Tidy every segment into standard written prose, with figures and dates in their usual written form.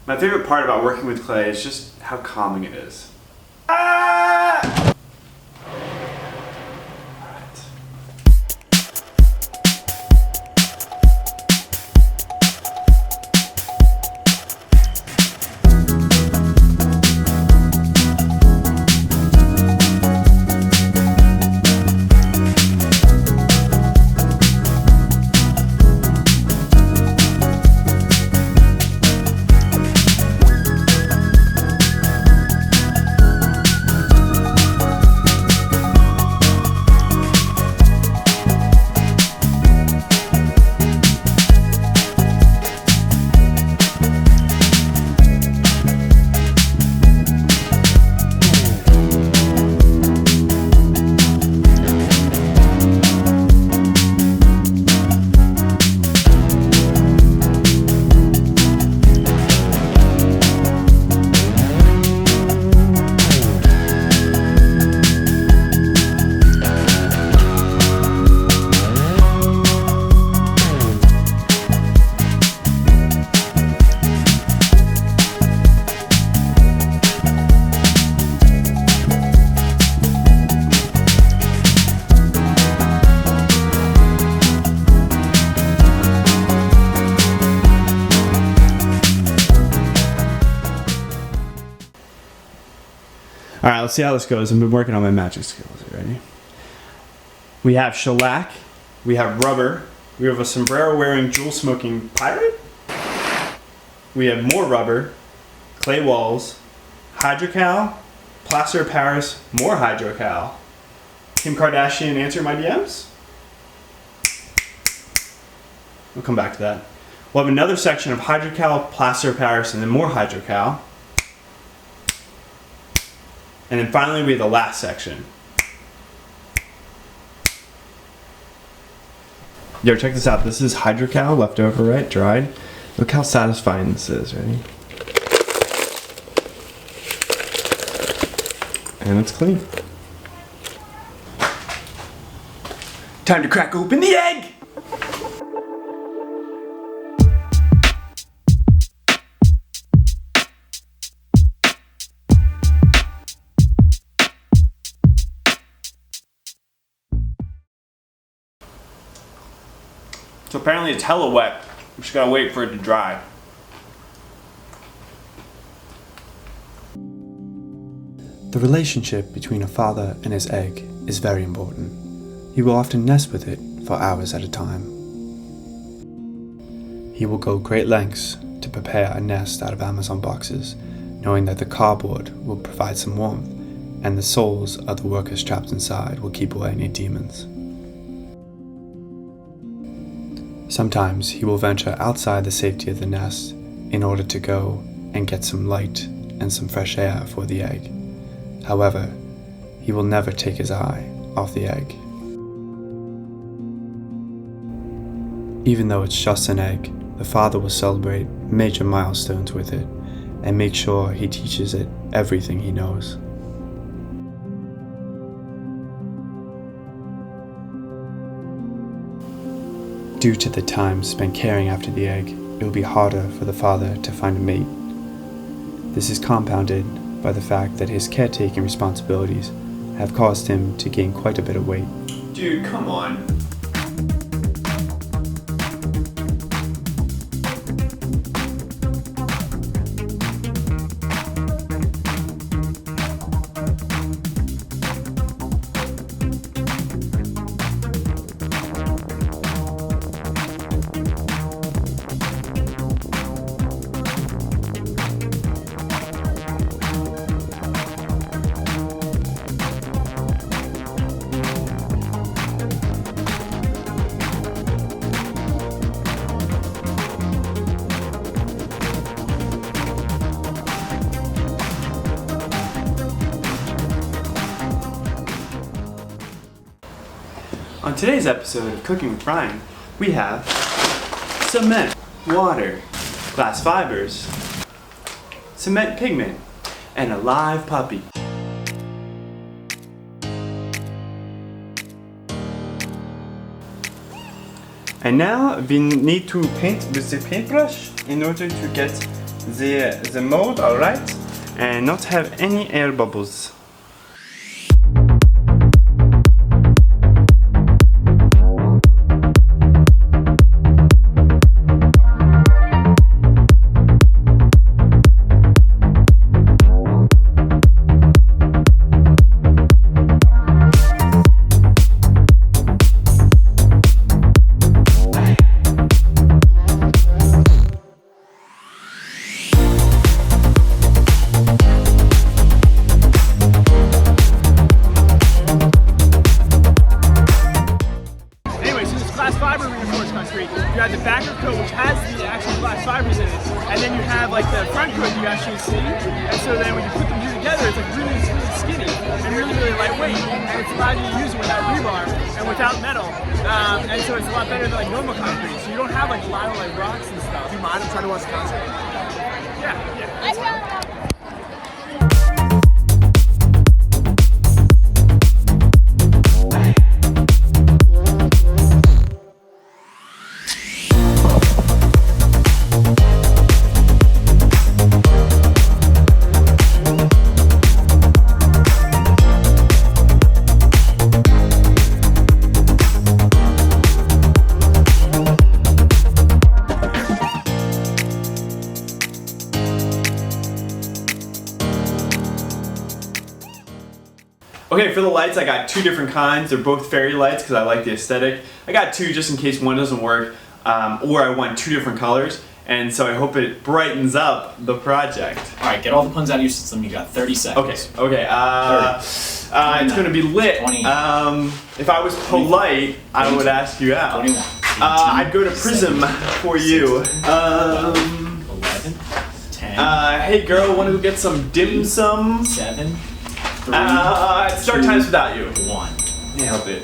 My favorite part about working with clay is just how calming it is. Ah! Alright, let's see how this goes. I've been working on my magic skills. You ready? We have shellac, we have rubber, we have a sombrero wearing jewel smoking pirate, we have more rubber, clay walls, hydrocal, plaster of Paris, more hydrocal, Kim Kardashian answer my DMs. We'll come back to that. We'll have another section of hydrocal, plaster of Paris, and then more hydrocal. And then finally we have the last section. Yo, check this out. This is hydrocal left over, right? Dried. Look how satisfying this is, ready? And it's clean. Time to crack open the egg! So apparently it's hella wet. We just gotta wait for it to dry. The relationship between a father and his egg is very important. He will often nest with it for hours at a time. He will go great lengths to prepare a nest out of Amazon boxes, knowing that the cardboard will provide some warmth and the souls of the workers trapped inside will keep away any demons. Sometimes he will venture outside the safety of the nest in order to go and get some light and some fresh air for the egg. However, he will never take his eye off the egg. Even though it's just an egg, the father will celebrate major milestones with it and make sure he teaches it everything he knows. Due to the time spent caring after the egg, it will be harder for the father to find a mate. This is compounded by the fact that his caretaking responsibilities have caused him to gain quite a bit of weight. Dude, come on. On today's episode of Cooking with Brian, we have cement, water, glass fibers, cement pigment, and a live puppy. And now we need to paint with the paintbrush in order to get the mold, alright, and not have any air bubbles. You have the backer coat, which has the actual glass fibers in it, and then you have like the front coat you actually see. And so then when you put them two together, it's like really skinny and really lightweight, and it's allowed you to use it without rebar and without metal. And so it's a lot better than like normal concrete. So you don't have like a lot of like rocks and stuff. Do you mind? I'm trying to watch the concert. Yeah. Okay, for the lights, I got two different kinds. They're both fairy lights because I like the aesthetic. I got two just in case one doesn't work, or I want two different colors, and so I hope it brightens up the project. All right, get all the puns out of your system. You got 30 seconds. Okay. It's gonna be lit. 20. If I was polite, 22, I would ask you out. 21. 18, I'd go to Prism 17, for you. 11, 10. Hey girl, wanna go get some dim sum? 7, 3, Start 2, times without you. 1. Nailed it.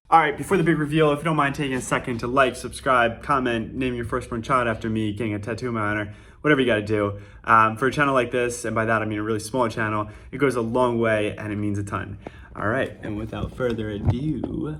All right, before the big reveal, if you don't mind taking a second to like, subscribe, comment, name your firstborn child after me, getting a tattoo in my honor, whatever you gotta do. For a channel like this, and by that I mean a really small channel, it goes a long way and it means a ton. All right, and without further ado,